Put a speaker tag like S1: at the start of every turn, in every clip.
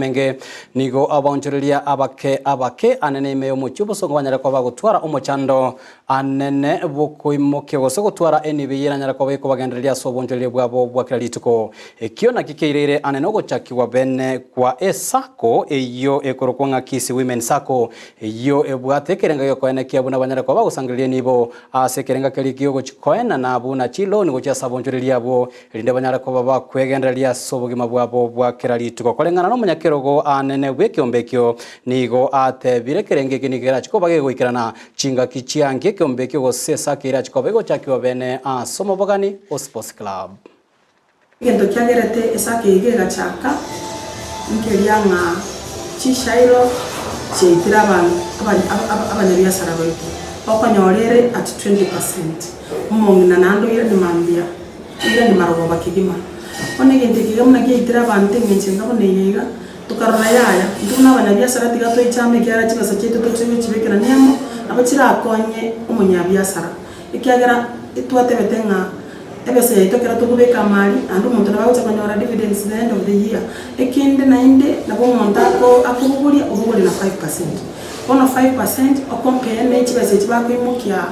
S1: Menge nigo abonjoreria abake anene meyo muchubo songo banyara kwa bagutwara umuchando anene bukuimoke gose gutwara enibiyira nyara kwa biko bagendereria so bonjoreria bwabo bwakira lituko ekio na kikeirere anene ogochakiwa bene kwa esako eyo ekorokonga kisi women sako eyo ebwatekerenga yo koene kiabuna banyara kwa bagusangiriria nibo asekerenga kelikio gochikoena na abuna chilo nigo cha sabonjoreria abo rinde banyara kwa baba kwegendereria so bugima bwabo bwakira lituko kolengana no kerogo anene bwekiombekio nigo ate birekerenge kinigera chiko bage goikerana chinga kichiange kiombekio go sesa kira chiko bego chakiwa bene somo bogani o sports club
S2: gendo kyagerete esake igera chaka nkerianga chishairo cheitira abanyaria sarabaito okonyorere at 20% umongina nando ira nimambia ira ni marobo bakigima onegende kigamna geitira abante ngencenga boneyega tukarora yaya nduna abanyabiasara tigato ichame kyara kibasa cyetu tochwe kibekera nyamo abakira akonye umunyabiasara ikyagera itwatebetenga ebese yitokera tukubeka mali andu umuntu nabautse konyora dividends the end of the year ekinde nainde nabo montako akubugulia ubuguli na 5% ono 5% okompere n'ekibese kibako imukya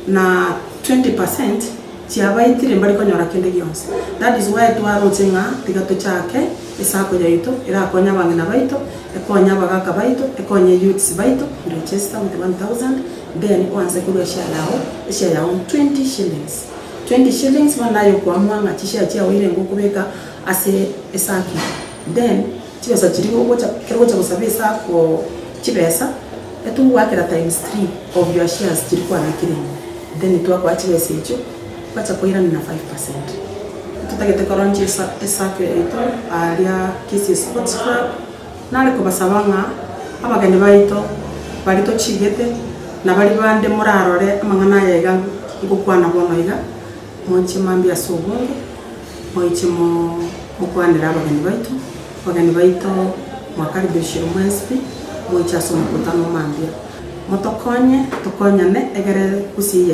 S2: na 20% chiabaitire mbali konyora kende gyonse. That is why twarotenga tigato chake esako yaito irakonya bangina baito ekonya bagaka baito ekonya youths baito register with 1000 then once kuru share yao 20 shillings 20 shillings banayo kwa mwanga chisha chia wile ngokubeka ase esaki then chibesa chirigo gocha kero cha kusabisa ko chibesa etu wakira times 3 of your shares chirikwa na kirimo then twakwa chibesa echo bacha koira na 5%. Tutagete koronchi esake ito alia kisi sports club nale ko basabanga abagani baito balito chigete na bali bande murarore amangana yega ngukwana bwamaiga monche mambia sobunge moiche mukwanira abagani baito mwakaribishiro mwespi moicha somo kutano mambia motokonye tokonyane egere kusiye